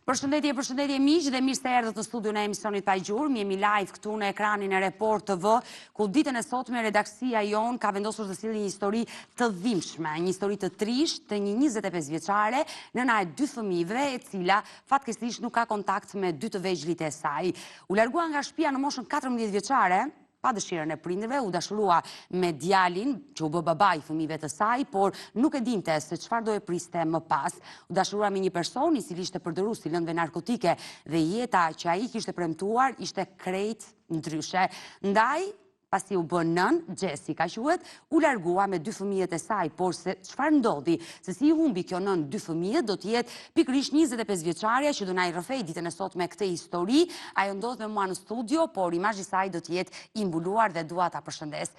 Përshëndetje miq dhe mirë se erdhët në studion e emisionit Pa Gjurmë. Jemi live këtu në ekranin e Report TV, ku ditën e sotme redaksia jon ka vendosur të sjellë një histori të dhimbshme, një histori të trisht të një 25 vjeçare, nëna e 2 fëmijëve, e cila fatkeqësisht nuk ka kontakt me 2 të vegjëlit e saj. U largua nga shtëpia në moshën 14 vjeçare, pa dëshirën e prindërve, u dashurua me djalin, që u bë babai fëmijëve të saj, por nuk e dinte se çfarë do e priste më pas. U dashurua me një person i cili ishte përdorur si lëndë narkotike dhe jeta që ai kishte premtuar ishte krejt ndryshe. Ndaj, pasi u bë nën, Jessica quhet, u largua me 2 fëmijët e saj, por se çfarë ndodhi, se si i humbi kjo nën 2 fëmijët, do të jetë pikërisht 25 vjeçaria që do na i rrëfej ditën e sotme këtë histori. Ajo ndodh me mua në studio, por imazhi i saj do të jetë i mbuluar dhe dua ta përshëndes.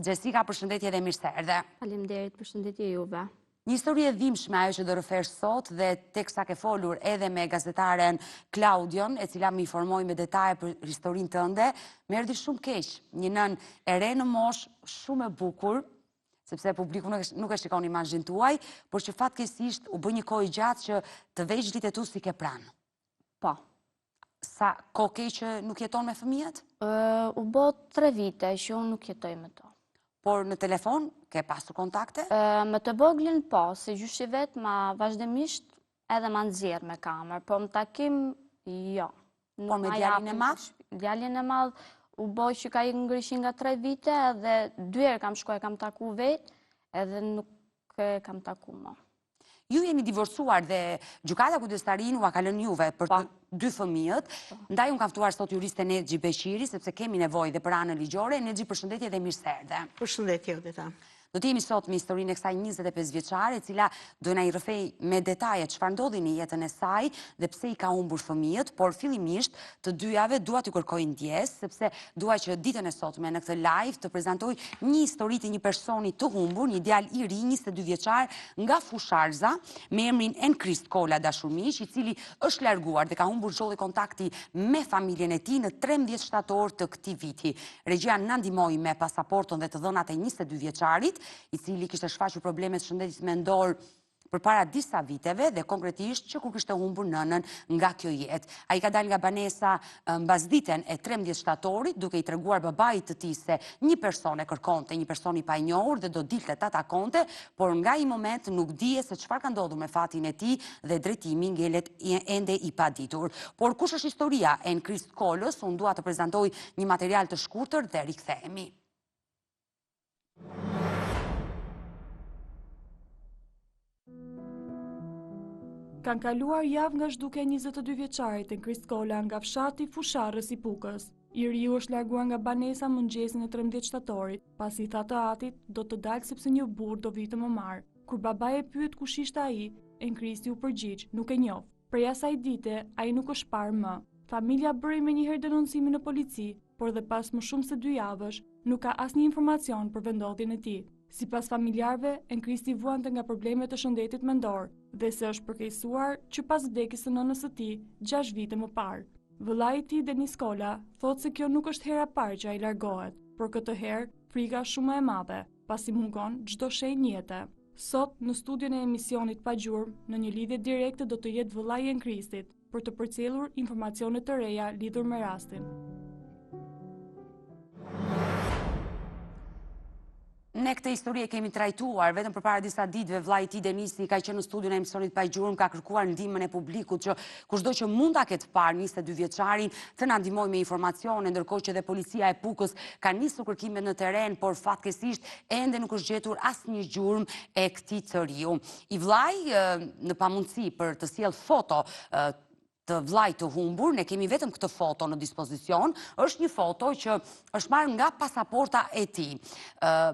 Jessica, përshëndetje dhe mirë se erdhe. Faleminderit, përshëndetje juve. Një histori e dhimbshme ajo që do rrëfesh sot, dhe teksa ke folur edhe me gazetaren Klaudion, e cila më informoi me detaje për historinë tënde, më erdhi shumë keq. Një nën e re në moshë, shumë e bukur, sepse publiku nuk e shikon imazhin tuaj, por që fatkeqësisht u bë një kohë gjatë që të vegjëlit e tu si ke pranë. Po. Sa kohë ke që nuk jeton me fëmijët? U bë 3 vite që unë nuk jetoj me to. Por në telefon ke pasur kontakte? Me të voglin po, se gjyshi vet ma vazhdimisht edhe ma nxjerr me kamer, po në takim, jo. Por me djalin e madh? Djalin e madh u bë që ka i ngrishin nga 3 vite, edhe 2 herë kam shkuar, kam taku vet, edhe nuk kam taku më. Ju jeni divorcuar dhe gjykata kujdestarin u ka lënë juve për të 2 fëmijët. Ndaj unë kam ftuar sot juristen Nexhi Beqiri, sepse kemi nevojë dhe për anën ligjore. Nexhi, përshëndetje dhe mirë se erdhe. Përshëndetje, Odeta. Do të jemi sot me historinë e kësaj 25 vjeçare, e cila do na i rrëfej me detaje çfarë ndodhi në jetën e saj dhe pse i ka humbur fëmijët, por fillimisht të dyjave dua t'ju kërkoj ndjes, sepse dua që ditën e sotme në këtë live të prezantoj një histori të një personi të humbur, një djalë i ri, 22 vjeçar, nga Fusharza, me emrin Enkrist Kola dashurmiq, i cili është larguar dhe ka humbur çdo kontakti me familjen e tij në 13 shtator të këtij viti. Regjia na ndihmoi me pasaportën dhe të dhënat e 22 vjeçarit, i cili kishte shfaqur probleme të shëndetit mendor përpara disa viteve dhe konkretisht që kur kishte humbur nënën nga kjo jetë. Ai ka dalë nga banesa mbas ditën e 13 shtatorit, duke i treguar babait të tij se një person e kërkonte, një person i panjohur dhe do dilte ta takonte, por nga ai moment nuk dije se çfarë ka ndodhur me fatin e tij dhe drejtimi ngelet ende i paditur. Por kush është historia e Enkrist Kolës? Unë dua të prezantoj një material të shkurtër dhe rikthehemi. Kanë kaluar javë nga zhdukja 22 vjeçarit Enkrist Kola nga fshati Fusharrës i Pukës. I riu është larguar nga banesa mëngjesin e 13 shtatorit, pasi tha të atit do të dalë sepse një burr do vite më marr. Kur babai e pyet kush ishte ai, Enkristi u përgjigj, nuk e njoh. Prej asaj dite, ai nuk është parë më. Familja bëri menjëherë denoncimin në polici, por dhe pas më shumë se 2 javësh, nuk ka asnjë informacion për vendodhjen e tij. Sipas familjarëve, Enkristi vuante nga problemet të shëndetit mendor dhe se është përkeqësuar që pas vdekjes së nënës së tij 6 vite më parë. Vëllai i tij, Denis Kola, thotë se kjo nuk është hera e parë që ai largohet, por këtë herë frika është shumë më e madhe, pasi mungon çdo shenjë jete. Sot në studion e emisionit Pa Gjurmë, në një lidhje direkte do të jetë vëllai i Enkristit për të përcjellur informacione të reja lidhur me rastin. Ne këtë histori e kemi trajtuar, vetëm përpara disa ditëve vllai i tij Denisi ka qenë në studion e emisionit Pa Gjurmë, ka kërkuar ndihmën e publikut që kushdo që mund ta ketë parë 22 vjeçarin të na ndihmojë me informacione, ndërkohë që dhe policia e Pukës ka nisur kërkimet në terren, por fatkeqësisht ende nuk është gjetur asnjë gjurmë e këtij të riu. I vllai në pamundësi për të sjellë foto të vllajt të humbur, ne kemi vetëm këtë foto në dispozicion, është një foto që është marrë nga pasaporta e tij.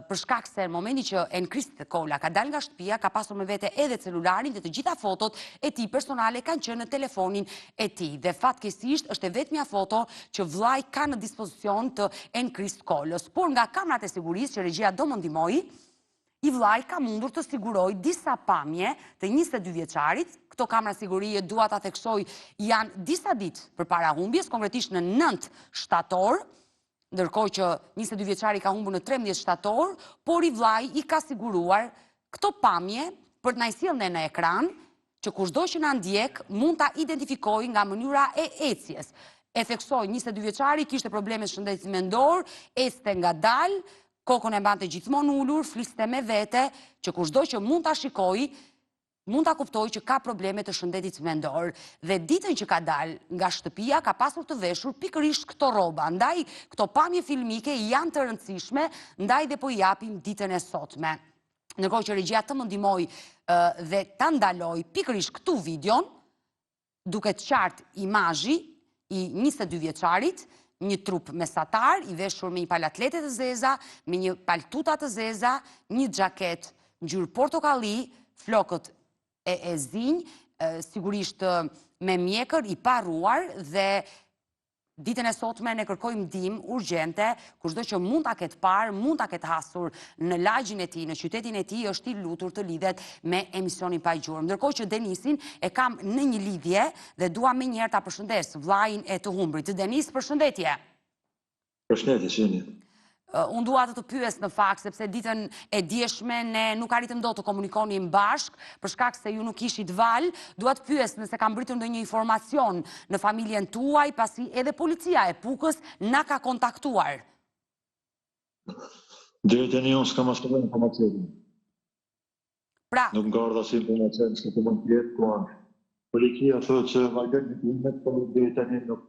Për shkak se në momenti që Enkrist Kola ka dalë nga shtëpia, ka pasur me vete edhe celularin dhe të gjitha fotot e tij personale kanë qenë në telefonin e tij. Dhe fatkeqësisht është e vetmja foto që vllai ka në dispozicion të Enkrist Kolës. Por nga kamerat e sigurisë që regjia do më ndihmojë, i vllai ka mundur të siguroj disa pamje të 22 vjeçarit. Këto kamera sigurie, dua ta theksoj, janë disa ditë përpara humbjes, konkretisht në 9 shtator, ndërkohë që 22 vjeçari ka humbur në 13 shtator, por i vllai i ka siguruar këto pamje për të na sjellë në ekran, që kushdo që na ndjek mund ta identifikojë nga mënyra e ecjes. E theksoi 22 vjeçari kishte probleme shëndetit mendor, ecte ngadalë, kokën e mbante gjithmonë ulur, fliste me vete, që kushdo që mund ta shikojë, mund ta kuptoj që ka probleme të shëndetit mendor. Dhe ditën që ka dalë nga shtëpia, ka pasur të veshur pikërisht këto rroba. Ndaj këto pamje filmike janë të rëndësishme, ndaj dhe po i japim ditën e sotme. Ndërkohë që regjia të më ndihmoj dhe ta ndaloj pikërisht këtu videon, duket qartë imazhi i 22 vjeçarit, një trup mesatar i veshur me një palatlete të zeza, me një paltuta të zeza, një xhaket ngjyrë portokalli, flokët e zinj, sigurisht me mjekër i parruar dhe ditën e sotme ne kërkojmë ndihmë urgjente, kushdo që mund ta ketë parë, mund ta ketë hasur në lagjin e tij, në qytetin e tij, është i lutur të lidhet me emisionin pa gjurmë. Ndërkohë që Denisin e kam në një lidhje dhe dua menjëherë ta përshëndes vllain e të humbrit. Denis, përshëndetje. Përshëndetje, Sheni. Unë dua të pyes në fakt, sepse ditën e djeshme ne nuk arritëm dot të komunikonim bashk, për shkak se ju nuk ishit val. Dua të pyes nëse ka mbritur ndonjë informacion në familjen tuaj, pasi edhe policia e Pukës na ka kontaktuar. Deri tani unë s'kam asnjë informacion. Pra, Nuk nga ardha si informacion se të mund të jetë, po policia thotë se vazhdon ndihmet, por deri tani nuk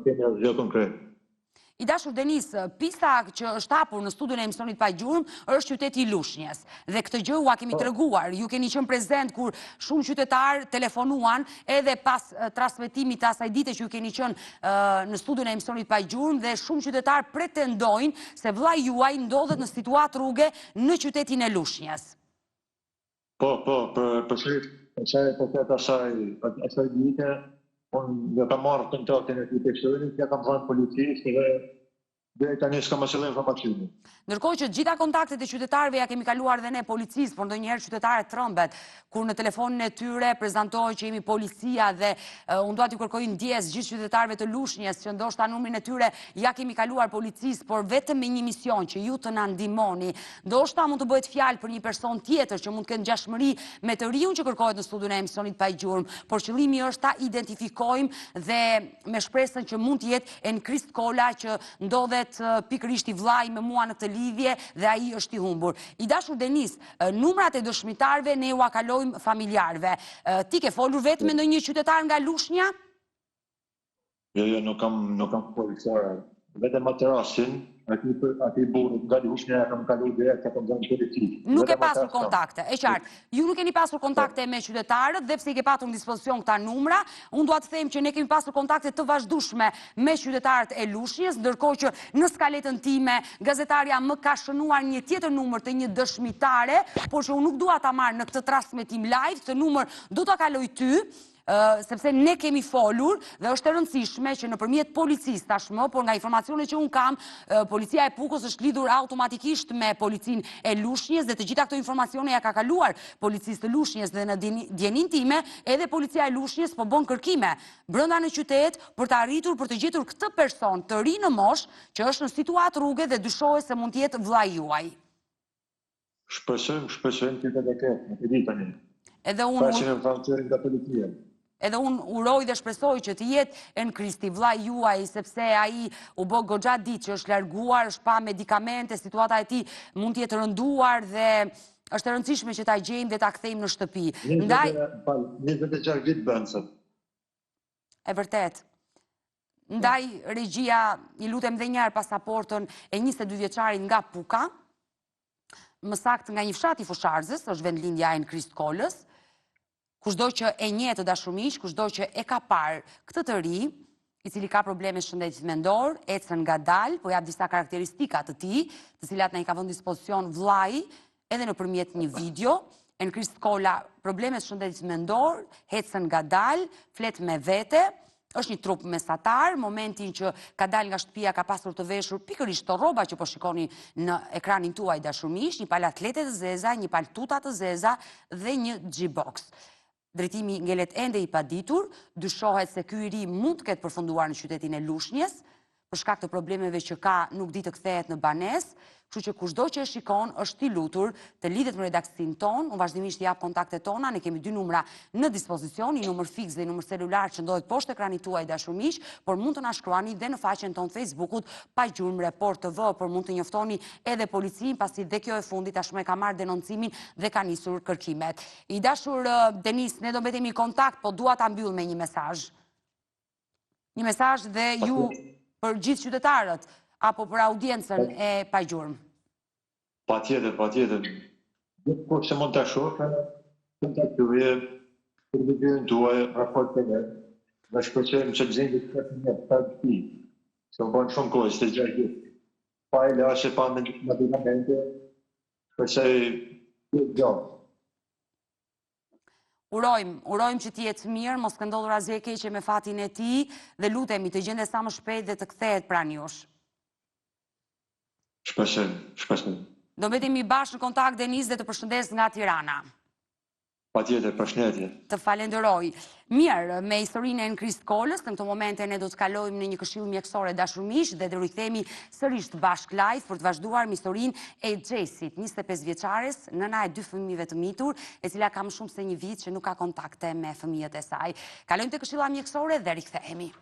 kemi asgjë konkret. I dashur Denis, pista që është hapur në studion e emisionit pa gjurmë është qyteti i Lushnjës. Dhe këtë gjë ua kemi treguar. Ju keni qenë prezent kur shumë qytetarë telefonuan edhe pas transmetimit të asaj dite që ju keni qenë në studion e emisionit pa gjurmë dhe shumë qytetarë pretendojnë se vllai juaj ndodhet në situatë rruge në qytetin e Lushnjës. Po, për asaj dite, unë ja kam marrë kontaktin e të shërbimit, ja kam thënë policisë dhe deri tani s'kam asnjë informacion. Ndërkohë që gjitha kontaktet e qytetarëve ja kemi kaluar dhe ne policisë, por ndonjëherë qytetarët trembet kur në telefonin e tyre prezantohet që jemi policia dhe unë dua t'ju kërkoj ndjes gjithë qytetarëve të Lushnjës që ndoshta numrin e tyre ja kemi kaluar policisë, por vetëm me një mision që ju të na ndihmoni. Ndoshta mund të bëhet fjalë për një person tjetër që mund të ketë ngjashmëri me të riun që kërkohet në studion e emisionit pa gjurmë, por qëllimi është ta identifikojmë dhe me shpresën që mund të jetë Enkrist Kola që ndodhet pikërisht i vllai me mua në këtë lidhje dhe ai është i humbur. I dashur Denis, numrat e dëshmitarëve ne ua kalojmë familjarëve. Ti ke folur vetë me ndonjë qytetar nga Lushnja? Jo, nuk kam folur fare. Vetëm atë rastin, aty burri nga Lushnja kam kaluar direkt atë në polici. Nuk e pasur kontakte, e qartë. Ju nuk keni pasur kontakte me qytetarët dhe pse i ke patur në dispozicion këta numra, unë dua të them që ne kemi pasur kontakte të vazhdueshme me qytetarët e Lushnjës, ndërkohë që në skaletën time gazetarja më ka shënuar një tjetër numër të një dëshmitare, por që unë nuk dua ta marr në këtë transmetim live, këtë numër do ta kaloj ty. Sepse ne kemi folur dhe është e rëndësishme që nëpërmjet policisë tashmë, por nga informacionet që unë kam, policia e Pukës është lidhur automatikisht me policinë e Lushnjës dhe të gjitha këto informacione ja ka kaluar policisë të Lushnjës dhe në djenin time edhe policia e Lushnjës po bën kërkime brenda në qytet për të arritur për të gjetur këtë person të ri në moshë që është në situatë rruge dhe dyshohet se mund të jetë vllai juaj. Shpresojmë të ketë në këtë tani. Edhe unë uroj dhe shpresoj që të jetë Enkrist vllai juaj, sepse ai u bë goxha ditë që është larguar, është pa medikamente, situata e tij mund të jetë rënduar dhe është e rëndësishme që ta gjejmë dhe ta kthejmë në shtëpi. Ndaj 26 vjet bën sot. E vërtet. Ndaj regjia i lutem edhe një herë pasaportën e 22 vjeçarit nga Puka, më saktë nga një fshat i Fusharzës, është vendlindja e Enkrist Kolës. Kushdo që e njeh të dashur miq, kushdo që e ka parë këtë të ri, i cili ka probleme shëndetit mendor, ecën ngadalë, po jap disa karakteristika të tij, të cilat na i ka vënë në dispozicion vllai, edhe nëpërmjet një video. Enkrist Kola, probleme shëndetit mendor, ecën ngadalë, flet me vete, është një trup mesatar, momentin që ka dalë nga shtëpia ka pasur të veshur pikërisht të rroba që po shikoni në ekranin tuaj dashur miq, një palatlete të zeza, një paltuta të zeza dhe një G-box. Drejtimi ngelet ende i paditur, dyshohet se ky i ri mund të ketë përfunduar në qytetin e Lushnjës, për shkak të problemeve që ka, nuk di të kthehet në banesë, Kështu që kushdo që e shikon është i lutur të lidhet me redaksin ton, unë vazhdimisht jap kontaktet tona, ne kemi 2 numra në dispozicion, një numër fiks dhe një numër celular që ndodhet poshtë ekranit tuaj dashur miq, por mund të na shkruani dhe në faqen tonë Facebookut Pa Gjurmë Report TV, por mund të njoftoni edhe policin, pasi dhe kjo e fundit tashmë e ka marrë denoncimin dhe ka nisur kërkimet. I dashur Denis, ne do mbetemi në kontakt, po dua ta mbyll me një mesazh. Një mesazh dhe ju për gjithë qytetarët apo për audiencën e Pa Gjurmë. Patjetër. Po që mund të shohë, kontaktuje për videon tuaj, raport të ne, dhe shpërqejmë që gjendje të një të ti, që më bënë shumë kohë, që të gjatë pa e lashe, pa medikamente, shpërqej të gjatë. Urojmë që ti jetë mirë, mos këndodhur asgjë e keqe me fatin e tij dhe lutemi të gjendet sa më shpejt dhe të kthehet pranë jush. Shpeshim. Do mbetemi bashkë në kontakt Denis dhe të përshëndes nga Tirana. Patjetër, përshëndetje. Të falenderoj. Mirë, me historinë e Krist Kolës, në këto momente ne do të kalojmë në një këshill mjekësore dashur miq dhe do rikthehemi sërish të bashkë live për të vazhduar me historinë e Xhesit, 25 vjeçares, nëna e 2 fëmijëve të mitur, e cila ka më shumë se 1 vit që nuk ka kontakte me fëmijët e saj. Kalojmë te këshilla mjekësore dhe rikthehemi.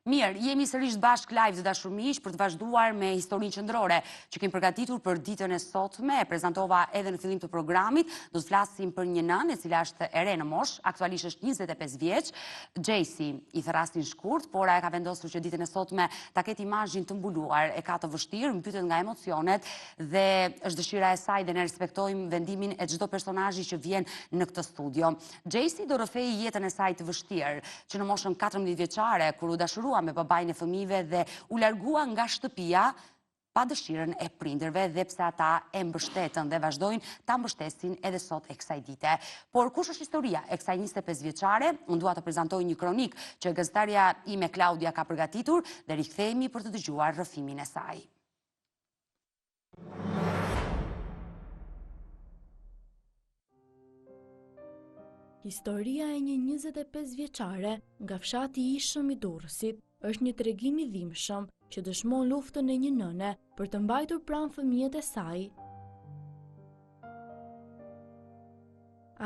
Mirë, jemi sërish bashkë live të dashur miq për të vazhduar me historinë qendrore që kemi përgatitur për ditën e sotme. E prezantova edhe në fillim të programit. Do të flasim për një nënë e cila është e re në moshë, aktualisht është 25 vjeç. Xhesi i the rastin shkurt, por ai ka vendosur që ditën e sotme ta ketë imazhin të mbuluar. E ka të vështirë, mbytet nga emocionet dhe është dëshira e saj dhe ne respektojmë vendimin e çdo personazhi që vjen në këtë studio. Xhesi do rrëfej jetën e saj të vështirë, që në moshën 14 vjeçare kur u dashurua me babajnë e fëmijëve dhe u largua nga shtëpia pa dëshirën e prindërve dhe pse ata e mbështetën dhe vazhdojnë ta mbështesin edhe sot e kësaj dite. Por kush është historia e kësaj 25 vjeçare? Unë dua të prezantoj një kronik që gazetarja ime Klaudia ka përgatitur dhe rikthehemi për të dëgjuar rrëfimin e saj. Historia e një 25 vjeçare nga fshati i Ishëm i Durrësit është një tregim i dhimbshëm që dëshmon luftën e një nëne për të mbajtur pranë fëmijët e saj.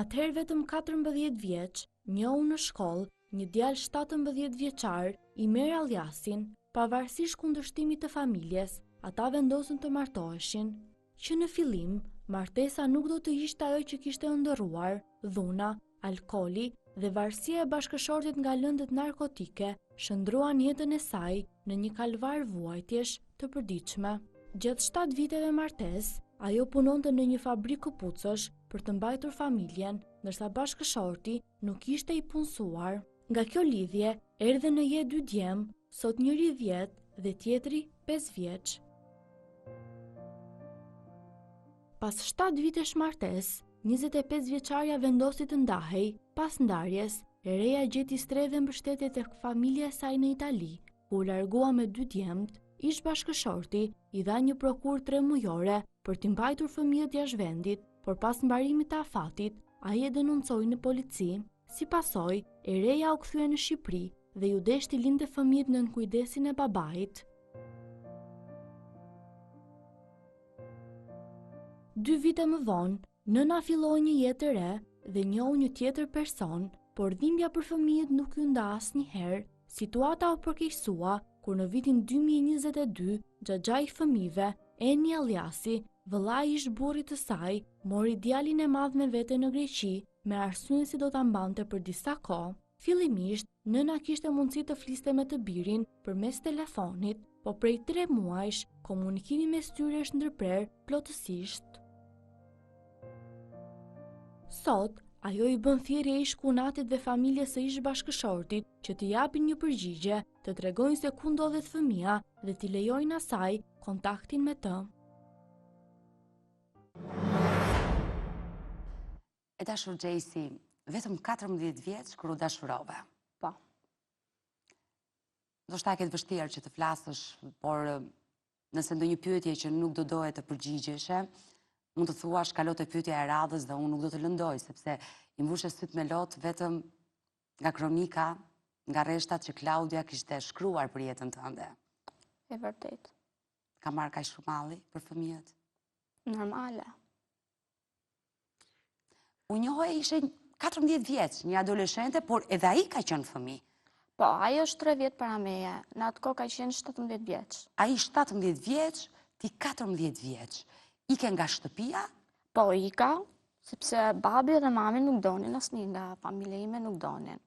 Atëherë vetëm 14 vjeç, njohu në shkollë, një djalë 17 vjeçar i merr Aljasin, pavarësisht kundërshtimit të familjes, ata vendosën të martoheshin, që në fillim martesa nuk do të ishte ajo që kishte ëndërruar, dhuna, alkooli dhe varësia e bashkëshortit nga lëndët narkotike shndruan jetën e saj në një kalvar vuajtjesh të përditshme. Gjatë 7 viteve martesë, ajo punonte në një fabrikë këpucësh për të mbajtur familjen, ndërsa bashkëshorti nuk ishte i punësuar. Nga kjo lidhje erdhe në jetë 2 djemë, sot njëri 10 dhe tjetri 5 vjeç. Pas 7 vitesh martesë, 25 vjeçarja vendosi të ndahej. Pas ndarjes, e reja gjeti strehë dhe mbështetje tek familja e saj në Itali, ku u largua me 2 djemt. Ish bashkëshorti i dha një prokurë 3 mujore për t'i mbajtur fëmijët jashtë vendit, por pas mbarimit të afatit, ai e denuncoi në polici. Si pasojë, e reja u kthye në Shqipëri dhe ju deshti lindte fëmijët nën kujdesin e babait. 2 vite më vonë, nëna filloi një jetë të re dhe njohu një tjetër person, por dhimbja për fëmijët nuk ju nda asnjëherë. Situata u përkeqësua kur në vitin 2022, xhaxha i fëmijëve, Eni Aljasi, vëllai i burrit të saj, mori djalin e madh me vete në Greqi, me arsyeën se do ta mbante për disa kohë. Fillimisht, nëna kishte mundësi të fliste me të birin përmes telefonit, po prej 3 muajsh, komunikimi mes tyre është ndërprer plotësisht. Sot, ajo i bën thirrje ish kunatit dhe familjes së ish bashkëshortit që t'i japin një përgjigje, të tregojnë se ku ndodhet fëmia dhe t'i lejojnë asaj kontaktin me të. E dashur Xhesi, vetëm 14 vjeç kur u dashurove. Po. Ndoshta ke të vështirë që të flasësh, por nëse ndonjë pyetje që nuk do doje të përgjigjeshe, mund të thuash kalot e pyetja e radhës dhe unë nuk do të lëndoj, sepse i mbushe syt me lot vetëm nga kronika, nga rreshtat që Klaudia kishte shkruar për jetën tënde. E vërtet. Ka marrë kaq shumë malli për fëmijët? Normale. Unë njohoj ishe 14 vjeç, një adoleshente, por edhe ai ka qenë fëmijë. Po, ajo është 3 vjetë para meje, në atë kohë ka qenë 17 vjeç. Ai 17 vjeç, ti 14 vjeç. Ike nga shtëpia? Po, ika, sepse babi dhe mami nuk donin, asnjë nga familja ime nuk donin.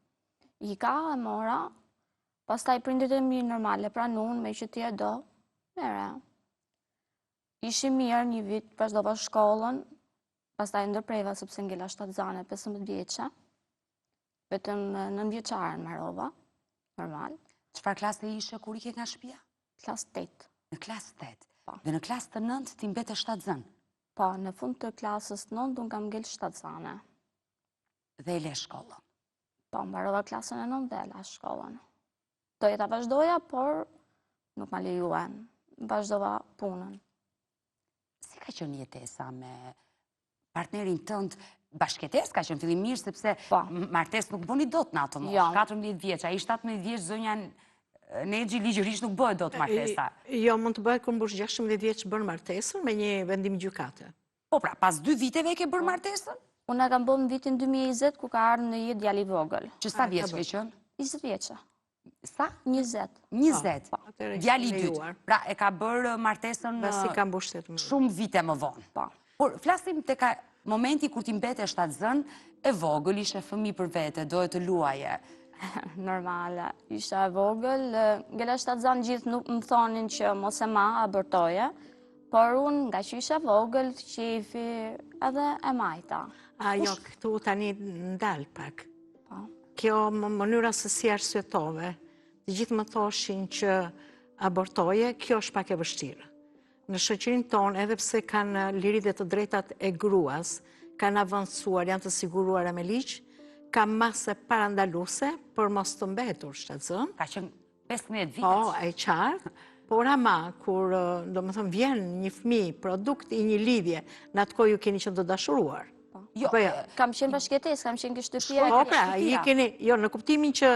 Ika e mora, pastaj prindrit e mi normale pranun, me që ti e do, mere. Ishi mirë një vit, vazhdova shkollën, pastaj ndërpreva sepse ngella 7 zane, 15 vjeça, vetëm 9 vjeçaren marrova, normal, Çfarë klase ishe kur ike nga shtëpia? klas 8. Në klasë 8. Po. Dhe në klasë të 9 ti mbete 7 zën. Po, në fund të klasës 9 unë kam ngel 7 zane. Dhe e le shkollën. Po, mbarova klasën e 9 dhe e la shkollën. Doja ta vazhdoja, por nuk ma lejuan. Vazhdova punën. Si ka qenë jetesa me partnerin tënd? Bashkëtes ka qenë fillimisht sepse Po. martes nuk bëni dot në atë moshë. Jo. 14 vjeç, ai 17 vjeç zonja Nexhi ligjërisht nuk bëhet dot martesa. Jo, mund të bëhet kur mbush 16 vjeç bën martesën me një vendim gjykate. Po pra, pas 2 viteve ke bërë martesën? Unë e kam bërë në vitin 2020, ku ka ardhur në jetë djali i vogël. Që sa vjeç ke qenë? 20 vjeça. Sa? 20. 20. atëherë Djali i ishte dytë. lejuar. Pra, e ka bërë martesën Pasi ka mbush 18. shumë vite më vonë. Po. Por flasim tek momenti kur ti mbete 7 zën, e vogël, ishe fëmijë për vete, doje të luaje. Normale. Isha e vogël, ngella 7 zanë gjithë nuk më thonin që mos e ma abortoje, por unë nga që isha vogël, qefi edhe e majta. Jo, këtu tani ndal pak. Po. Kjo mënyra se si arsyetove, të gjithë më thoshin që abortoje, kjo është pak e vështirë. Në shoqërinë tonë, edhe pse kanë liri dhe të drejtat e gruas, kanë avancuar, janë të siguruara me ligj, ka mase parandaluese për mos të mbetur shtatzën. Ka qenë 15 vjeç. Po, e qartë, por ama, kur do më thëmë vjen një fëmijë, produkt i një lidhje, në atë kohë ju keni qenë të dashuruar. Jo, Po jo. Kam qenë bashkëtes, kam qenë kështëpia. Po pra, i keni, jo, në kuptimin që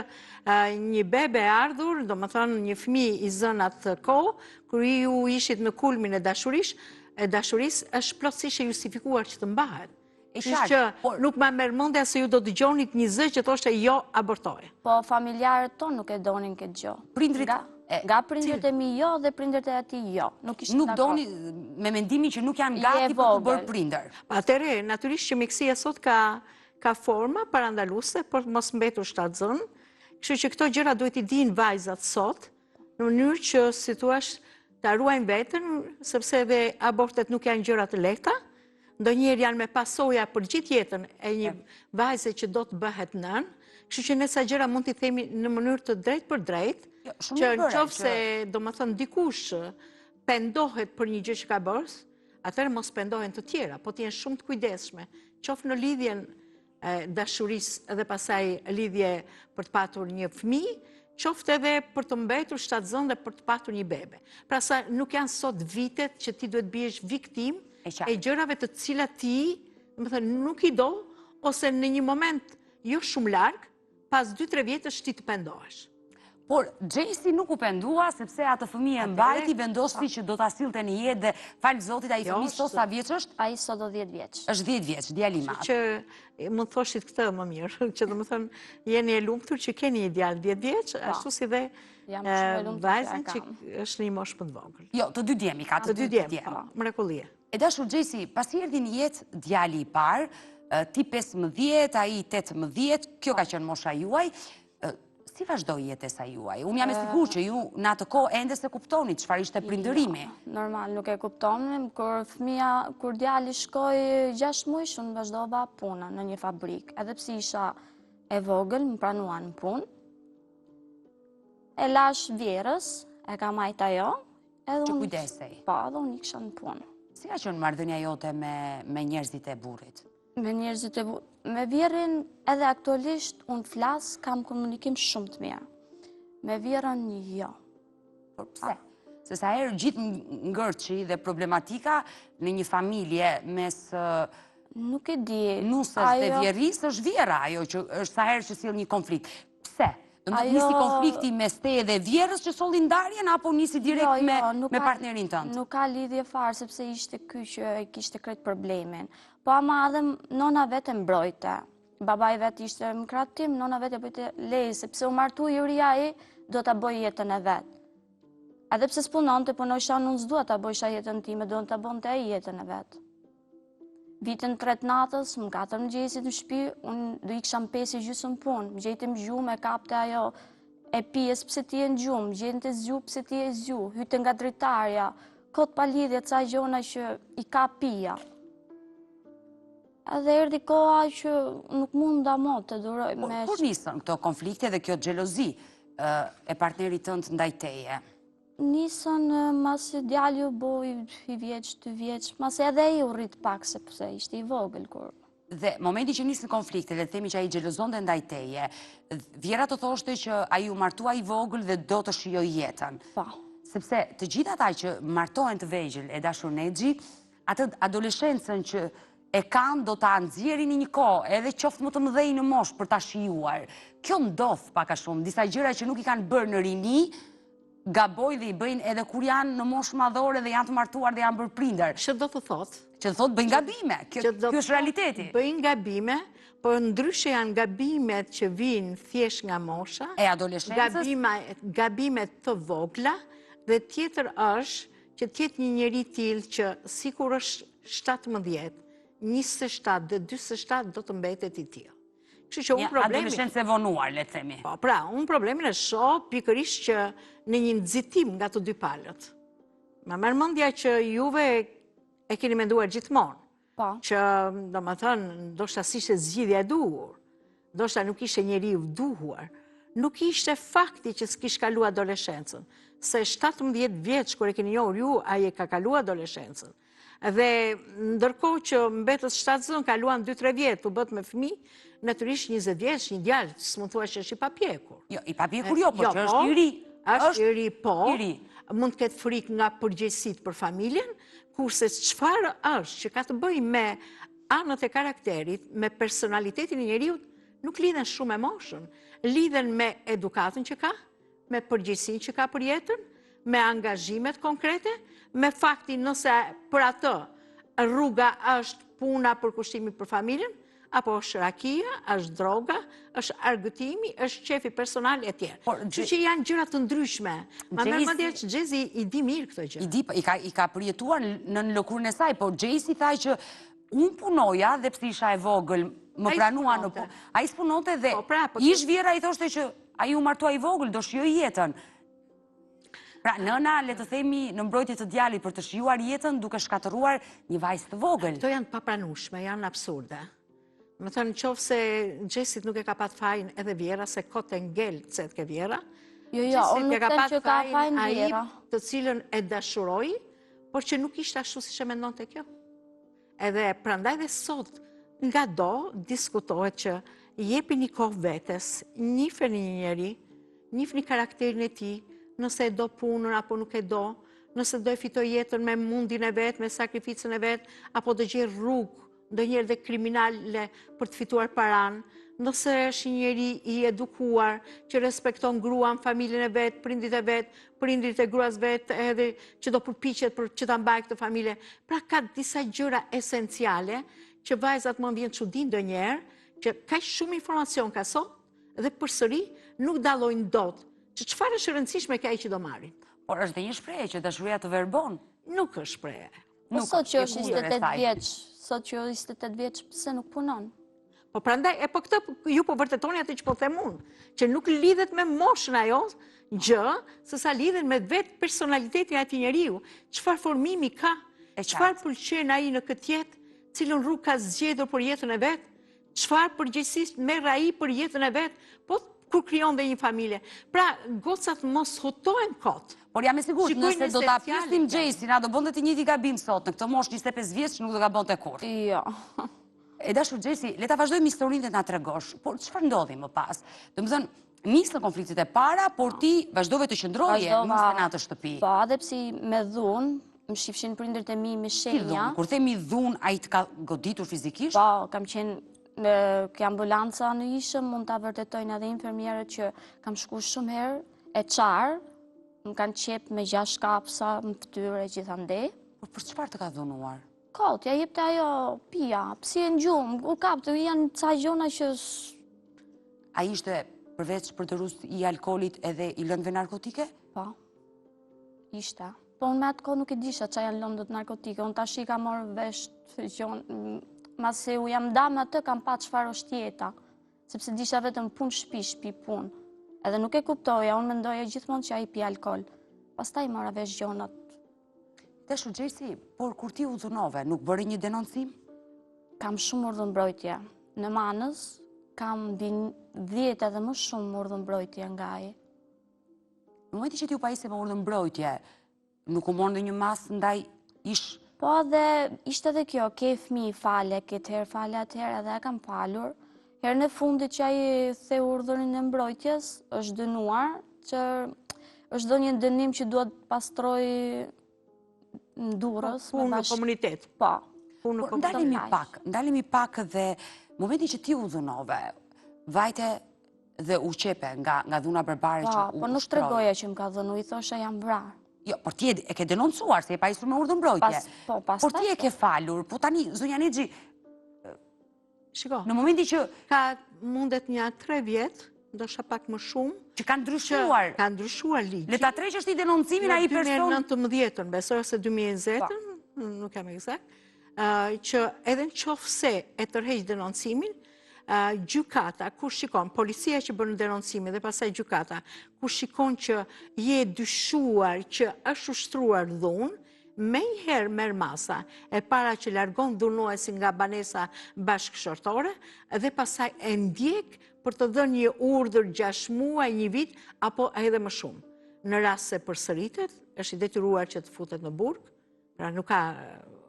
një bebe e ardhur, do më thënë një fëmijë i zënë atë kohë, kur ju ishit në kulmin e dashurisë, është plotësisht e justifikuar që të mbahet. Kështu që nuk ma merr mendja se ju do dëgjonit një zë që thoshte jo abortoje. Po familjarët tonë nuk e donin këtë gjë. Prindrit Nga prindrit e mi jo dhe prindrit e ati jo. Nuk doni me mendimin që nuk janë gati për të bërë prindër. Atëre, natyrisht që mjekësia sot ka forma parandaluese për mos mbetur shtatzën. Kështu që këto gjëra duhet i dinë vajzat sot, në mënyrë që si thua ta ruajnë veten, sepse edhe abortet nuk janë gjëra të lehta. Ndonjëherë janë me pasoja për gjithë jetën e një vajze që do të bëhet nën. Kështu që ne sa gjëra mund t'i themi në mënyrë të drejtë për drejtë, që në qoftë se do më thënë dikush pendohet për një gjë që ka bërë, atëherë mos pendohen të tjera, po t'jenë shumë të kujdesshme, qoftë në lidhjen dashurisë dhe pasaj lidhje për të patur një fëmijë, qoftë edhe për të mbetur shtatzën dhe për të patur një bebe. Pra sa nuk janë sot vitet që ti duhet biesh viktim e gjërave të cilat ti, më thënë, nuk i do, ose në një moment jo shumë larg, pas 2-3 vjetësh ti të pendohesh. Por Gjesi nuk u pendua, sepse atë fëmijë e mbajti, vendosi që do ta sillte në jetë dhe falë Zotit, ai fëmijë sot sa vjeç është? Ai sot do 10 vjeç. Është 10 vjeç, djali i madh. Që mund thoshit këtë më mirë, që do më thënë jeni e lumtur që keni një djalë 10 vjeç, ashtu si dhe vajzën që është një moshë më të vogël. Jo, të dy djemi, ka të dy djemi. Mrekullie. E dashur Gjesi, pasi erdhi në jetë djali i parë, ti 15, ai 18, kjo ka qenë mosha juaj. Si vazhdoi jetesa juaj? Unë jam e sigurt që ju në atë kohë ende se kuptoni çfarë ishte prindërimi. Normal, nuk e kuptonim. Kur djali shkoi 6 muaj, unë vazhdova punën në një fabrikë. Edhe pse isha e vogël, më pranuan në punë. E lash vjerës, e ka majt ajo. Që kujdesej. Po, edhe unë ikësha në punë. Si ka qenë marrëdhënia jote me njerëzit e burrit? Me njerëzit e burrit. Me vjerin edhe aktualisht unë flas, kam komunikim shumë të mirë. Me vjerën jo. Por pse? Se sa herë gjithë ngërçi dhe problematika në një familje mes nuk e di. Nusës dhe vjerisë është vjera ajo që është sa herë që sjell një konflikt. Pse? Nisi konflikti mes teje dhe Vjerës që solli ndarjen, apo nisi direkt me partnerin tënd? Nuk ka lidhje fare, sepse ishte ky që kishte krejt problemin. Po ama edhe nona vetë e mbrojte. Babaj vetë ishte më kratim, nona vetë e bëjte lej, sepse u martu Juria do ta bëj jetën e vetë. Edhe pse s'punonte, punojsha unë s'dua ta bëjsha jetën time, do ta bënte ai jetën e vetë. Vitën 3 natës, më 4 mëngjesit në shtëpi, unë do iksha më 5 gjysmë punë. Më gjejtë më gjumë, e kapte ajo e pijes pse ti e në gjumë, më gjejtë të zgju pse ti e zgju, hyte nga dritarja, kot pa lidhje ca gjona që i ka pija. Edhe erdhi koha që nuk munda mo të duroj me... Kur nisën këto konflikte dhe kjo xhelozi e partnerit tënd ndaj teje? Nisën masi djali u boj i vjeç, 2 vjeç, masi edhe i u rrit pak sepse ishte i vogël kur. Dhe momenti që nisën konflikte, le të themi që ai xhelozonte ndaj teje, Vjera të thoshte që ai u martua i vogël dhe do të shijoj jetën. Po. Sepse të gjithë ata që martohen të vegjël e dashur Nexhi, atë adoleshencën që e kanë do ta nxjerrin në një kohë, edhe qoftë më të mëdhej në moshë për ta shijuar. Kjo ndodh pak a shumë, disa gjëra që nuk i kanë bërë në rini, gaboj dhe i bëjnë edhe kur janë në moshë madhore dhe janë të martuar dhe janë bërë prindër. Që do të thotë? Që të thotë bëjnë gabime, kjo është realiteti. Bëjnë gabime, por ndryshe janë gabimet që vinë thjesht nga mosha, e adoleshencës, gabimet të vogla, dhe tjetër është që tjetë një njeri tillë që sikur është 17, 27 dhe 47 do të mbetet i tillë. Kështu që unë problemin... Adoleshencë e vonuar, le të themi. Po, pra, unë problemin e shoh pikërisht që në një nxitim nga të dy palët. Ma merr mendja që juve e keni menduar gjithmonë. Po. Që, domethënë, ndoshta s'ishte zgjidhja e duhur. Ndoshta nuk ishte njeriu duhuar. Nuk ishte fakti që s'kish kalu adoleshencën. Se 17 vjeç kur e keni njohur ju, ai e ka kalu adoleshencën. Dhe ndërkohë që mbetës shtatzën, kaluan 2-3 vjetë, u bët me fëmijë, natyrisht 20 vjeç, një djalë, s'mund thua që është i papjekur. Jo, i papjekur jo, po që është i ri. Është i ri, po, mund të ketë frikë nga përgjegjësitë për familjen, kurse çfarë është që ka të bëjë me anët e karakterit, me personalitetin e njeriut, nuk lidhen shumë me moshën, lidhen me edukatën që ka, me përgjegjësinë që ka për jetën, me angazhimet konkrete, me faktin nëse për atë rruga është puna për kushtimi për familjen, apo është rakia, është droga, është argëtimi, është qefi personal e tjerë. Që që janë gjëra të ndryshme. Ma me mëndje që Xhezi i di mirë këtë gjë. I ka përjetuar në lëkurën e saj, po Xhezi thaj që unë punoja dhe pse isha e vogël, më pranua në punë. A i s'punonte dhe ish Vjera i thoshte që a ju martua i vogël, do shijoj jetën. Pra, nëna, le të themi, në mbrojtje të djalit për të shijuar jetën duke shkatëruar një vajzë të vogël. Këto janë papranueshme, janë absurde. Më thënë, qofë se Xhesit nuk e ka pat fajin edhe Vjera, se kote ngel cet ke Vjera. Jo, unë nuk them që ka fajin Vjera. Të cilën e dashuroi, por që nuk ishte ashtu si që mendonte kjo. Edhe prandaj dhe sot, nga do, diskutohet që jepi një kohë vetes, njihni një njeri, njihni karakterin e tij, nëse e do punën apo nuk e do, nëse do e fitoj jetën me mundin e vetë, me sakrificën e vetë, apo do gjej rrugë, ndonjëherë dhe kriminale për të fituar paran, nëse është një njeri i edukuar, që respekton gruan, familjen e vetë, prindrit e gruas vetë, edhe që do përpiqet për që ta mbajë këtë familje. Pra ka disa gjëra esenciale që vajzat më vjen çudi ndonjëherë, që kaq shumë informacion ka sot dhe përsëri nuk dallojnë dot. Që çfarë është e rëndësishme ka ai që do marrin. Por është dhe një shprehje që dashuria të verbon. Nuk është shprehje. Po sot që është 28 vjeç, sot që është 28 vjeç, pse nuk punon? Po prandaj, po këtë ju po vërtetoni atë që po them unë, që nuk lidhet me moshën ajo gjë, sesa lidhet me vetë personalitetin e atij njeriu, çfarë formimi ka, çfarë pëlqen ai në këtë jetë, cilën rrugë ka zgjedhur për jetën e vet, çfarë përgjegjësisë merr ai për jetën e vet, po kur krijon dhe një familje. Pra, gocat mos hutohen kot. Por jam e sigurt, nëse do ta pyesim Xhesin, a do bënte të njëjtin gabim sot në këtë moshë 25 vjeç që nuk do gabonte kurrë. Jo. E dashur Xhesi, le ta vazhdojmë historinë dhe na tregosh, por çfarë ndodhi më pas? Domethënë, nisën konfliktet e para, por ti vazhdove të qëndroje në atë shtëpi. Po, edhe pse me dhunë, më shifshin prindërit e mi me shenja. Kur themi dhunë, ai të ka goditur fizikisht? Po, kam qenë ke ambulanca në ishëm, mund të vërtetojnë edhe infermierët që kam shku shumë herë, e qarë, më kanë qep me 6 kapsa, më fytyrë e gjithandej. Por për çfarë të ka dhunuar? Kot, ja jep të ajo pia, psi e në gjumë, u kapë, janë ca gjona që... A ishte përveç përdorus i alkoolit edhe i lëndëve narkotike? Po, ishte. Po unë me atë kohë nuk e disha që janë lëndët narkotike, unë tash i ka morë vesh të gjonë, mase u jam da me atë kam pa çfarë është jeta, sepse disha vetëm punë shpi punë. Edhe nuk e kuptoja, unë mendoja gjithmonë që ai pi alkool. Pastaj mora vesh gjonat. Teshu Gjesi, por kur ti u dhunove, nuk bëri një denoncim? Kam shumë urdhëmbrojtje. Në Manës kam 10 edhe më shumë urdhëmbrojtje nga ai. Në momenti që ti u pajise me urdhëmbrojtje, nuk u morën një masë ndaj ish... Po dhe ishte edhe kjo, ke fëmijë fale, këtë herë fale atëherë edhe e kam falur. Herën e fundit që ai the urdhërin e mbrojtjes, është dënuar, që është dhënë një dënim që duhet pastroj në Durrës. Punë në komunitet. Po. Punë në komunitet. Ndalemi pak dhe momenti që ti u dhunove, vajte dhe u qepe nga dhuna barbare që u shtroj. Po nuk tregoja që më ka dhënu, i thosha jam vrarë. Jo, por ti e ke denoncuar, se e pa isur me urdhëmbrojtje. Por ti e ke falur, po tani, zonja Nexhi, shiko, në momenti që... Ka mundet një 3 vjetë, ndoshta pak më shumë. Që ka ndryshuar. Ka ndryshuar ligji. Le ta treqësh ti denoncimin ai person... 2019-ën, besoj ose 2020-ën, nuk jam eksakt, që edhe në qoftë se e tërheq denoncimin, gjykata, kur shikon, policia që bën denoncimin dhe pastaj gjykata, kur shikon që je dyshuar që është ushtruar dhunë, me njëherë merr masa e para që largon dhunuesi nga banesa bashkëshortore dhe pastaj e ndjek për të dhënë një urdhër 6 muaj, 1 vit apo edhe më shumë. Në rast se përsëritet, është i detyruar që të futet në burg, pra nuk ka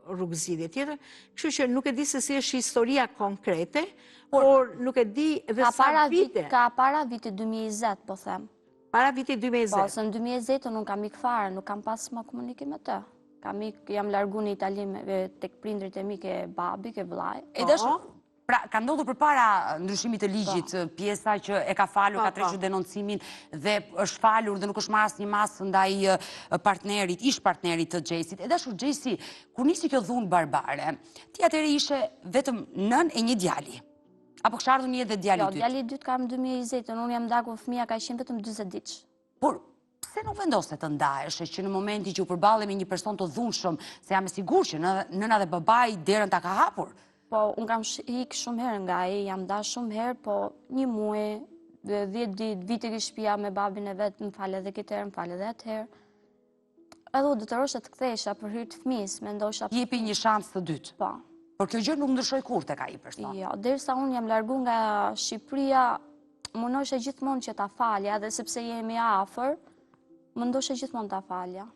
rrugëzidhje tjetër. Kështu që nuk e di se si është historia konkrete, por nuk e di dhe sa vite. Ka para vitit 2020, po them. Para vitit 2020. Po, se në 2020 nuk kam ikë fare, nuk kam pas më komunikim me të. Jam largu në Itali tek prindrit e mi ke babi, ke vllai. Pra, ka ndodhur përpara ndryshimit të ligjit pjesa që e ka falur, ka trequr denoncimin dhe është falur dhe nuk është marrë asnjë masë ndaj partnerit, ish partnerit të Gjesit. E dashur Gjesi, kur nisi kjo dhunë barbare, ti atëherë ishe vetëm nën e një djali. Apo kishte ardhur një edhe djali i dytë? Jo, djali i dytë kam 2020, unë jam ndarkur fëmia ka qenë vetëm 40 ditë. Por pse nuk vendose të ndahesh që në momenti që u përballe me një person të dhunshëm, se jam e sigurt që nëna dhe babai derën ta ka hapur? Po, unë kam ikë shumë herë nga ai, jam da shumë herë, po 1 muaj, 10 ditë, vite ke shtëpia me babin e vetë, më falë edhe këtë herë, më falë edhe atë herë. Edhe u detyrosha të kthehesha për hir të fëmisë, mendosha... Jepi një shans të dytë. Po. Por kjo gjë nuk ndryshoi kurrë tek ai person. Jo, derisa unë jam largu nga Shqipëria, mundohesha gjithmonë që ta falja, dhe sepse jemi afër, mundohesha gjithmonë ta falja.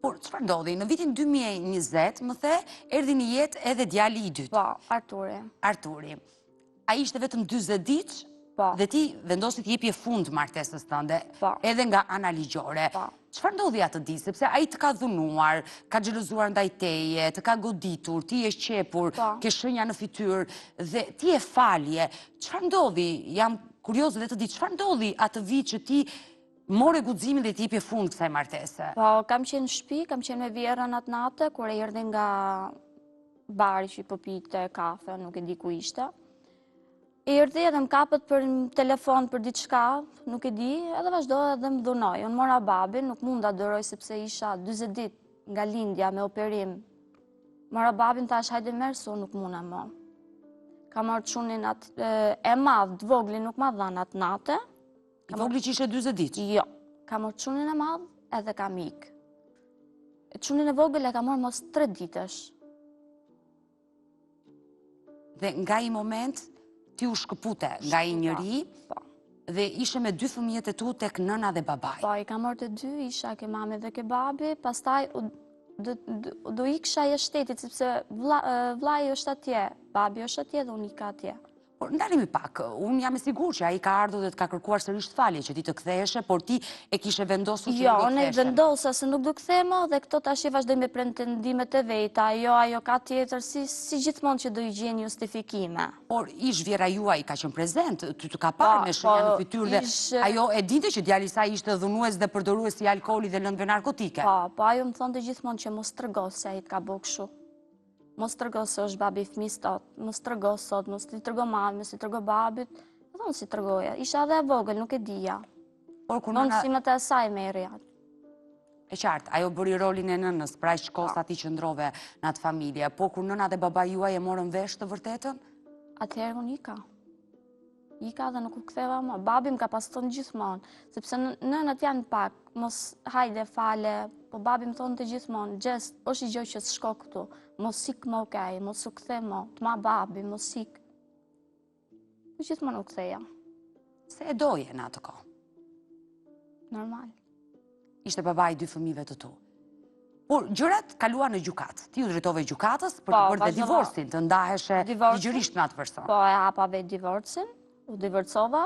Por çfarë ndodhi? Në vitin 2020, më the, erdhi në jetë edhe djali i dytë. Po, Arturi. Ai ishte vetëm 40 ditë dhe ti vendosi të jepje fund martesës tënde, edhe nga ana ligjore. Çfarë ndodhi atë ditë? Sepse ai të ka dhunuar, ka xhelozuar ndaj teje, të ka goditur, ti je qepur, ke shenja në fytyrë dhe ti e falje. Çfarë ndodhi? Jam kurioze dhe të di çfarë ndodhi atë vit që ti more guximin dhe t'i jepje fund kësaj martese. Po, kam qenë në shtëpi, kam qenë me vjerën atë natë, kur e erdhi nga bari që i popite kafe, nuk e di ku ishte. Erdhi edhe më kapët për telefon për diçka, nuk e di, edhe vazhdoi edhe më dhunoi. Unë mora babin, nuk mund ta dëroj sepse isha 40 ditë nga lindja me operim. Mora babin, thash hajde merr se unë nuk muna më. Ka marrë çunin atë e madh, të voglin nuk ma dhan atë natë. I vogli që ishe 20 ditë? Jo, ka marrë çunin e madh edhe ka mik. Çunin e vogël e ka marrë mos 3 ditësh. Dhe nga i moment, ti u shkëpute nga i njëri dhe ishe me 2 fëmijët e tu tek nëna dhe babai. Po, i ka marrë të 2, isha ke mami dhe ke babi, pastaj do iksha e shtetit, sepse vllai është atje, babi është atje dhe unë ika atje. Por ndalemi pak, unë jam e sigur që ai ka ardhur dhe të ka kërkuar sërish falje që ti të ktheheshe, por ti e kishe vendosur që Jo, nuk do unë e ktheheshe. vendosa se nuk do kthema dhe këto tash vazhdoj me pretendimet e veta, ajo ka tjetër, si gjithmonë që do i gjen justifikime. Por ish vjera juaj ka qenë prezent, ty të ka parë me shenja në fytyrë dhe ajo e dinte që djali i saj ishte dhunues dhe përdorues i alkooli dhe lëndëve narkotike. Po ajo më thonte gjithmonë që mos tregos se ai të ka bërë kështu. Mos tregos se është babi i fëmisë tot, mos tregos sot, mos i trego mamës, mos i trego babit. E thonë si tregoja, isha edhe e vogël, nuk e dija. Por kur Nëna nëna simet e saj merja. e qartë, ajo bëri rolin e nënës, pra shkosa ti qëndrove në atë familje, por kur nëna dhe baba juaj e morën vesh të vërtetën? Atëherë unë ika dhe nuk u ktheva më. Babi më ka pas thonë gjithmonë, sepse nënat janë pak, mos hajde fale, po babi më thonë të gjithmonë, Gjes, është i gjë që s'shko këtu, mos sik më okej, mos u kthe më, të ma babi, mos sik. Po gjithmonë u ktheja, Se e doje në atë kohë. normal. Ishte baba i 2 fëmijëve të tu. Por gjërat kaluan në gjykat. Ti u drejtove gjykatës për të Po, bërë dhe vazhdova. divorcin, të ndaheshe Divorcin. ligjërisht me atë person. Po e hapa vetë divorcin, u divorcova,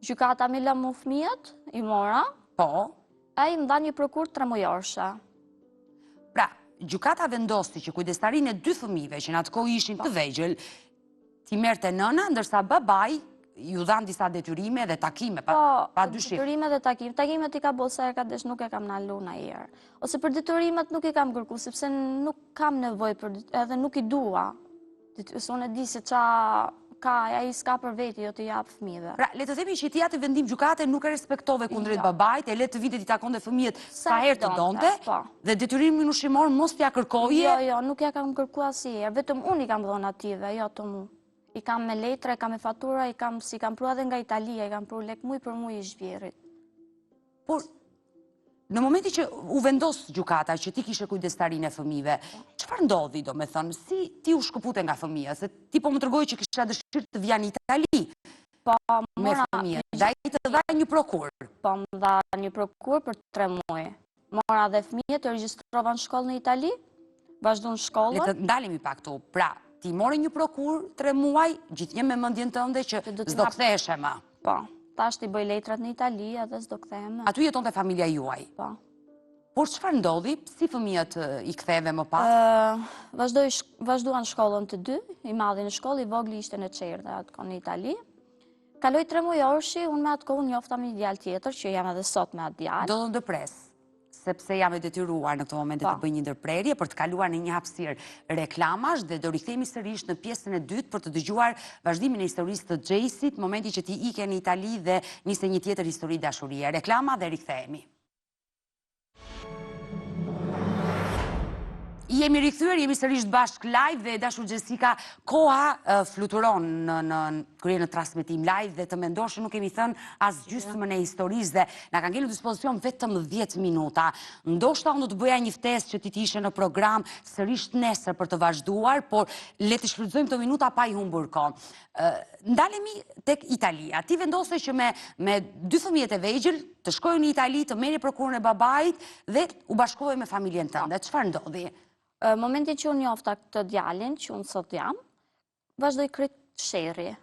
gjykata mi lë mu fëmijët, i mora, Po, e i më dha një prokur 3 mujorshe. pra, gjykata vendosi që kujdestarin e 2 fëmijëve që në atë kohë ishin të vegjël, ti merrte nëna, ndërsa babai ju dhan disa detyrime dhe takime, pa dyshim. Detyrimet dhe takimet i ka bo sa e ka desh, nuk e kam nalu na herë. Ose për detyrimet nuk i kam kërku, sepse nuk kam nevoj edhe nuk i dua. Se unë e di se qa ka, ai s'ka për veti, jo të japë fëmijëve. Pra, le të themi që ti atë vendim gjykate nuk e respektove kundrejt babait, e le të vinte ti takonte fëmijët sa herë të donte, dhe detyrimin ushqimor mos t'ja kërkoje. Jo, nuk ja kam kërku asnjëherë, vetëm unë i kam dhënë ative, jo të mu. I kam me letra, i kam me fatura, si kam pru edhe nga Italia, i kam pru lek muj për muj i zhvjerit. Por, në momenti që u vendos gjykata që ti kishe kujdestarin e fëmijëve, çfarë ndodhi, do me thënë, si ti u shkëpute nga fëmija, se ti po më tregoj që kisha dëshirë të vija në Itali me fëmijët, dhe ai të dha një prokur. Po, më dha një prokur për 3 muaj. Mora dhe fëmijët, të regjistrova në shkollë në Itali, vazhdu në shkollën. Le të ndalemi pak tu, pra, ti mori një prokur 3 muaj, gjithnjë me mendjen tënde që s'do ktheheshe më. Po, tash t'i bëj letrat në Itali edhe s'do kthehem më. Aty jetonte familja juaj. Po. Por çfarë ndodhi? Si fëmijët i ktheve më pas? Vazhduan shkollën të 2, i madhi në shkollë, i vogli ishte në Çerdhe atë kohë në Itali. Kaloi 3 mujorshi, unë me atë kohë njofta me një djalë tjetër, që jam edhe sot me atë djalë. Do të ndërpres, sepse jam e detyruar në këto momente të bëj një ndërprerje për të kaluar në një hapësirë reklamash dhe do rikthehemi sërish në pjesën e dytë për të dëgjuar vazhdimin e historisë të Gjejsit, momenti që ti ike në Itali dhe niste një tjetër histori dashurie. Reklama dhe rikthehemi. Jemi rikthyer, jemi sërish bashk live dhe dashur Jessica, koha fluturon në transmetim live dhe të mendosh që nuk kemi thënë as gjysmën e historisë dhe na kanë ngelur në dispozicion vetëm 10 minuta. Ndoshta unë do të bëja një ftesë që ti ishe në program sërish nesër për të vazhduar, por le të shfrytëzojmë këto minuta pa i humbur kohë. Ndalemi tek Italia. Ti vendose që me 2 fëmijët e vegjël të shkojë në Itali, të merrje prokurën e babait dhe u bashkove me familjen tënde. Çfarë ndodhi? Momentin që unë njofta këtë djalin, që unë sot jam, vazhdoj kryt sherrje.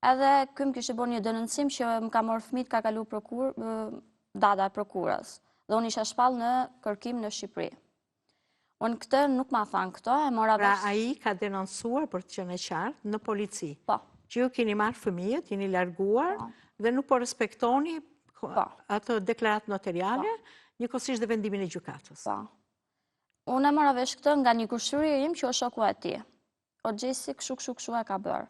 Edhe ky më kishte bërë një denoncim që më ka marrë fëmijët, ka kalu dada e prokurës. Dhe unë isha shpall në kërkim në Shqipëri. Unë këtë nuk ma thanë këto, e mora vesh... Pra ai ka denoncuar për të qenë qartë në polici. Po. Që ju keni marrë fëmijët, jeni larguar dhe nuk po respektoni ato deklarat notariale, njëkohësisht dhe vendimin e gjykatës. Po. Unë e mora vesh këtë nga një kushëri im që o shoku e ti. O Gjesi, këshu e ka bërë.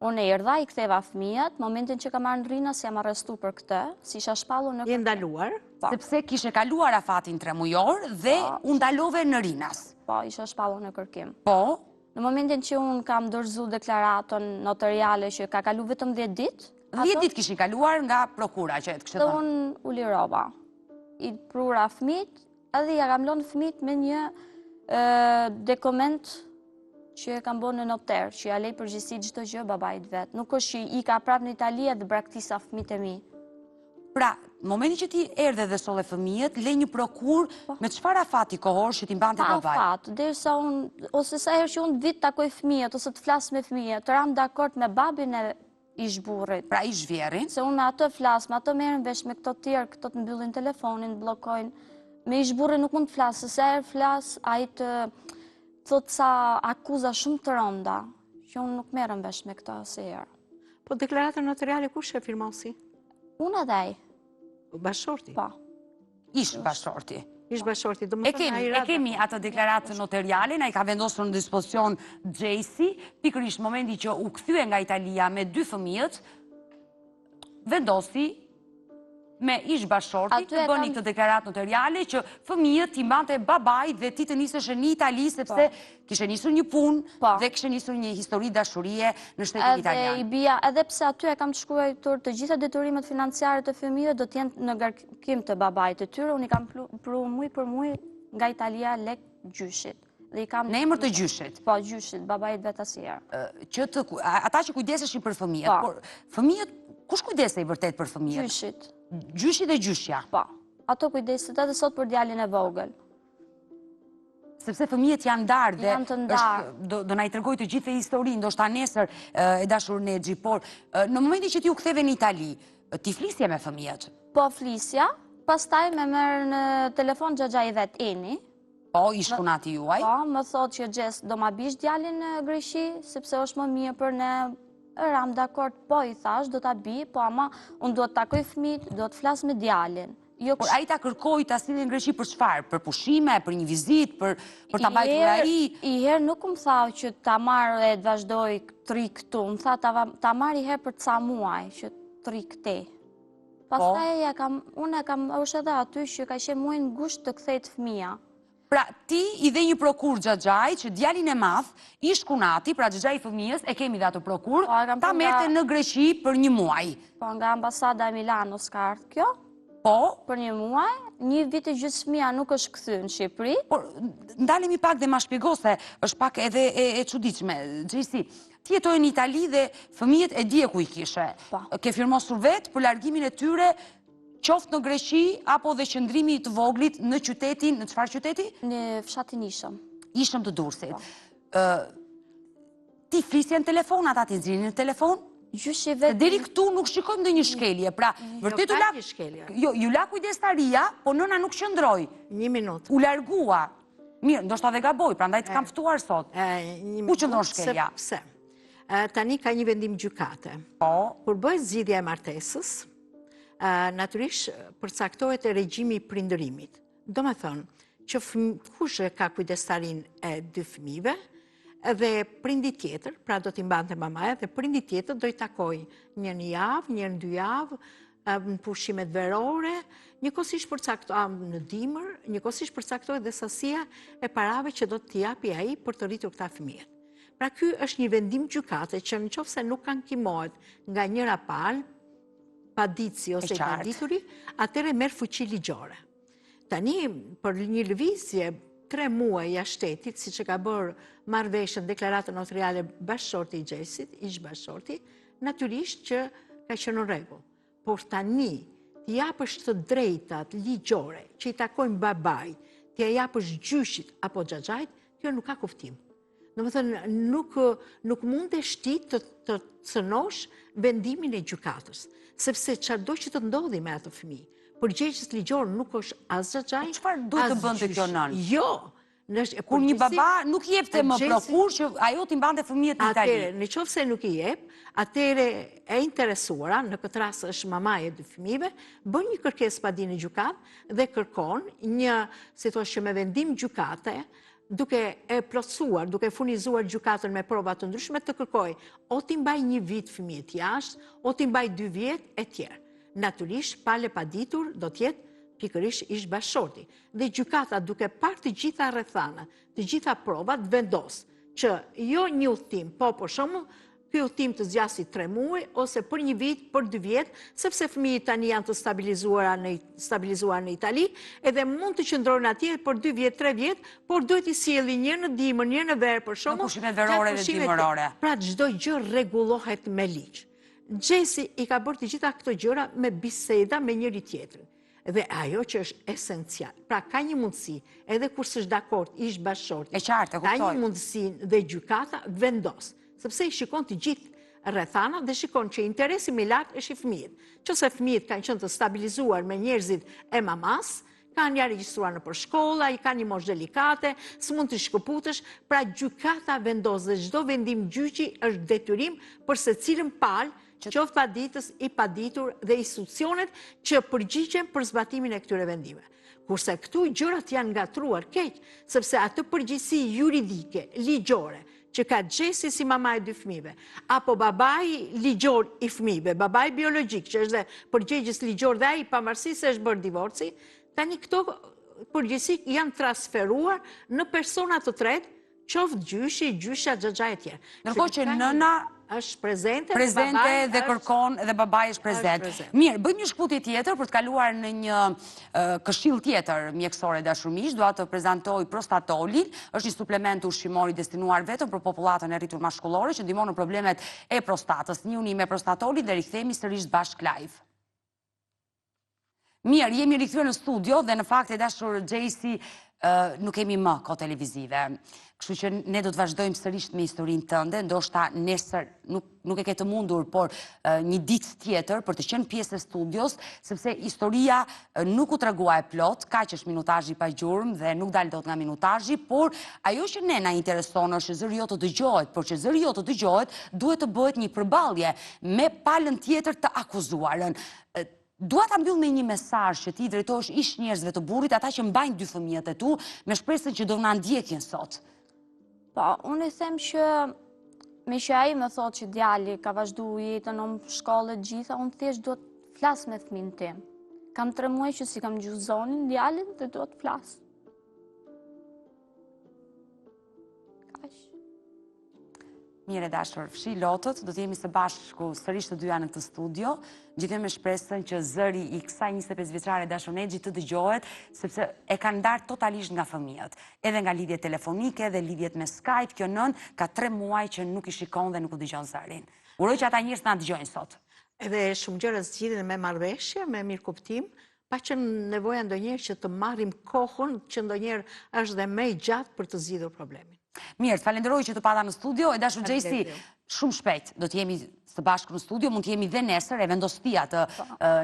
Unë e erdha, i ktheva fëmijët, momentin që ka marrë në Rinas, jam arrestu për këtë, si isha shpallu në... Je ndaluar? Sepse kishe kaluar afatin 3 mujor dhe u ndalove në Rinas. Po, isha shpallu në kërkim. Po? Në momentin që unë kam dorëzu deklaratën notariale që ka kalu vetëm 10 ditë... 10 ditë kishin kaluar nga prokura që e të kështë dhe unë u lirova. I prura fëmijët, edhe ja kam lënë fëmijët me një dokument që e kam bërë në noter, që ja lej përgjithësi çdo gjë babait vet. Nuk është që i ka prapë në Itali dhe braktisa fëmijët e mi. Pra, Në momentin që ti erdhe dhe solle fëmijët, le një prokur me çfarë afati kohor që ti mbante Pa babai. afat, derisa unë, ose sa herë që unë vit takoj fëmijët, ose të flas me fëmijët, të ram dakord me babin e ish-burrit. Pra ish vjerin. Se unë me ato flas, me ato merren vesh, me këto tjerë, këto të mbyllin telefonin, bllokojnë. Me ish-burrin nuk mund të flas, se sa herë flas, ai të thot sa akuza shumë të rënda, që unë nuk merrem vesh me këto asnjëherë. Po deklaratën notariale kush e firmosi? Unë edhe ai, Bashorti. po. Ish bashorti. Ish bashorti. Do E kemi atë deklaratë notariale, na i ka vendosur në dispozicion Gjejsi, pikërisht momenti që u kthye nga Italia me 2 fëmijët, vendosi me ish bashorti të bëni këtë deklaratë notariale që fëmijët i mbante babai dhe ti të nisesh në Itali sepse kishe nisur një punë dhe kishe nisur një histori dashurie në shtetin italian. Edhe i bia, edhe pse aty e kam të shkruar të gjitha detyrimet financiare të fëmijëve do të jenë në garkim të babait të tyre, unë i kam pru muj për muj nga Italia lek gjyshit. Në emër të gjyshit? Po, gjyshit, babait vetë asnjëherë. Ata që kujdeseshin për fëmijët, por fëmijët, kush kujdesej vërtet për fëmijët? Gjyshit. Gjyshi dhe gjyshja? Po, ato kujdeset edhe sot për djalin e vogël. Sepse fëmijët janë ndarë dhe Janë të ndarë. do na i tregoj të gjithë historinë, ndoshta nesër e dashur Nexhi, por në momentin që ti u ktheve në Itali, ti flisje me fëmijët? Po, flisja, pastaj me merr në telefon xhaxha i vet Eni. Po, i shkunati juaj? Po, më thot që Gjes do ma bish djalin në Greqi, sepse është më mirë për ne. Ram dakord, po i thash, do ta bi, po ama unë do të takoj fëmijët, do të flas me djalin. Por ai ta kërkoi ta sillen në Greqi për çfarë? Për pushime, për një vizitë, për ta mbajtur ai? I herë nuk më tha që ta marr e të vazhdoj të ri këtu, më tha ta marr i herë për ca muaj që të ri këte. Pastaj unë kam është edhe aty që ka qenë muaj në gusht të kthejt fëmia. Pra ti i dhe një prokur xhaxhaj që djalin e madh, ish kunati, pra xhaxhai i fëmijës, e kemi dhe atë prokur, ta merrte në Greqi për një muaj. Po nga ambasada e Milanos ka ardhur kjo? Po. Për një muaj, një vit e gjysmë fëmia nuk është kthyer në Shqipëri. Por ndalemi pak dhe ma shpjego se është pak edhe e çuditshme. Gjejsi, ti jetoj në Itali dhe fëmijët e dije ku i kishe. Ke firmosur vetë për largimin e tyre qoftë në Greqi, apo dhe qëndrimi të voglit në qytetin, në çfarë qyteti? Në fshatin Ishëm. Ishëm të Durrësit. Ti flisje në telefon, ata ti nxirrin në telefon? Gjyshi vetë... Deri këtu nuk shikojmë ndonjë shkelje, pra vërtet ju la kujdestaria, po nëna nuk qëndroi. Një minutë. U largua. Mirë, ndoshta dhe gaboj, prandaj të kam ftuar sot. Ku qëndron shkelja? Pse? Tani ka një vendim gjykate. Po. Kur bëhet zgjidhja e martesës, natyrisht përcaktohet e regjimi i prindërimit. Do me thënë që kush ka kujdestarin e 2 fëmijëve, dhe prindi tjetër, pra do t'i mbante mamaja, dhe prindi tjetër do i takoj një javë, një 2 javë, në pushimet verore, njëkohësisht përcaktohet në dimër, njëkohësisht përcaktohet dhe sasia e parave që do t'i japi ai për të rritur këta fëmijët. Pra ky është një vendim gjykate që nëse nuk ankimohet nga njëra palë, paditësi ose i padituri, atëre merr fuqi ligjore. Tani, për një lëvizje 3 muaj jashtë shtetit, siç e ka bërë marrëveshjen deklaratën notariale bashkëshorti i Gjesit, ish bashkëshorti, natyrisht që ka qenë në rregull. Por tani, t'i japësh të drejtat ligjore që i takojnë babait, t'i japësh gjyshit apo xhaxhait, kjo nuk ka kuptim. Domethënë, nuk mund të shtit të cënosh vendimin e gjykatës, sepse çfarëdo që të ndodhi me atë fëmijë, përgjegjës ligjor nuk është as xhaxhai, çfarë duhet të bënte kjo nën? Jo. Kur një baba nuk jepte më prokur që ajo t'i mbante fëmijët në Itali. Atëre, nëse nuk i jep, atëre e interesuara, në këtë rast është mamaja e 2 fëmijëve, bën një kërkesë padi në gjykatë dhe kërkon një, si thua që me vendim gjykate, duke e plotësuar, duke furnizuar gjykatën me prova të ndryshme, të kërkoj o t'i mbaj 1 vit fëmijët jashtë, o t'i mbaj 2 vjet e tjerë. Natyrisht, pale paditur do t'jetë pikërisht ish bashkëshorti. Dhe gjykata duke parë të gjitha rrethana, të gjitha provat, vendos që jo një udhtim, po për shembull, ky udhtim të zgjasë 3 muaj ose për 1 vit, për 2 vjet, sepse fëmijët tani janë të stabilizuar në Itali, edhe mund të qëndrojnë atje për 2 vjet, 3 vjet, por duhet i sjellin një në dimër, një në verë për shembull. Në pushimet verore dhe dimërore. Pra çdo gjë rregullohet me ligj. Gjesi i ka bërë të gjitha këto gjëra me biseda me njëri tjetrin. Dhe ajo që është esencial. Pra ka një mundësi, edhe kur s'është dakord, ish bashkëshorti. E qartë, e kuptoj. Ka një mundësi dhe gjykata vendos, sepse i shikon të gjithë rrethana dhe shikon që interesi më i lartë është i fëmijët. Qëse fëmijët kanë qenë të stabilizuar me njerëzit e mamas, kanë ja regjistruar në për shkolla, i kanë një moshë delikate, s'mund të shkëputësh, pra gjykata vendos dhe çdo vendim gjyqi është detyrim për secilin palë, qoftë paditës, i paditur dhe institucionet që përgjigjen për zbatimin e këtyre vendimeve. Kurse këtu gjërat janë ngatruar keq, sepse atë përgjegjësi juridike, ligjore, që ka Gjesi si mama e dy fëmijëve, apo babai ligjor i fëmijëve, babai biologjik, që është dhe përgjegjës ligjor dhe ai pavarësisht se është bërë divorci, tani këto përgjegjësi janë transferuar në persona të tretë, qoftë gjyshi, gjysha, xhaxha e tjerë. Ndërkohë që nëna është prezente dhe kërkon dhe babai është prezent. Mirë, bëjmë një shkputje tjetër për të kaluar në një këshill tjetër mjekësore dashumish. Dua të prezantoj prostatolin, është një suplement ushqimor i destinuar vetëm për popullatën e rritur mashkullore që ndihmon në problemet e prostatës. Njihuni me prostatolin dhe rikthehemi sërish bashkë live. Mirë, jemi rikthyer në studio dhe në fakt e dashur Gjesi nuk kemi më kohë televizive. Kështu që ne do të vazhdojmë sërish me historinë tënde, ndoshta nesër nuk e ke të mundur, por një ditë tjetër për të qenë pjesë e studios, sepse historia nuk u tregua e plot, kaq është minutazhi pa gjurmë dhe nuk dal dot nga minutazhi, por ajo që ne na intereson është që zëri jote dëgjohet, por që zëri jote dëgjohet, duhet të bëhet një përballje me palën tjetër të akuzuarën. Dua ta mbyll me një mesazh që ti drejtohesh ish njerëzve të burrit, ata që mbajnë dy fëmijët e tu, me shpresën që do na ndjekin sot. Po, unë i them që me që ai më thotë që djali ka vazhdu jetën në shkollë gjitha, unë thjesht do të flas me fëmin tim. Kam 3 muaj që si kam gjuhë zonin djalin dhe do të flas. Mirë dashur, fshi lotët, do të jemi së bashku sërish të dyja në këtë studio. Gjithëm me shpresën që zëri i kësaj 25 vjeçare dashonexhi të dëgjohet, sepse e kanë ndarë totalisht nga fëmijët. Edhe nga lidhjet telefonike, edhe lidhjet me Skype, kjo nën ka 3 muaj që nuk i shikon dhe nuk u dëgjon zërin. Uroj që ata njerëz na dëgjojnë sot. Edhe shumë gjëra zgjidhen me marrëveshje, me mirëkuptim, pa që nevoja ndonjëherë që të marrim kohën që ndonjëherë është dhe më i gjatë për të zgjidhur problemin. Mirë, të falenderoj që të pata në studio, e dashur Gjesi, shumë shpejt do të jemi së bashku në studio, mund të jemi dhe nesër, e vendos ti atë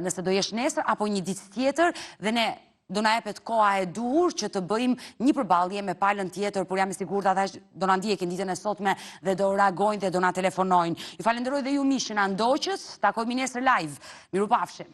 nëse do jesh nesër, apo një ditë tjetër, dhe ne do na jepet koha e duhur që të bëjmë një përballje me palën tjetër, por jam i sigurt ata do na ndjekin ditën e sotme dhe do reagojnë dhe do na telefonojnë. Ju falenderoj dhe ju miq që na ndoqët, takojmë nesër live. Mirupafshim.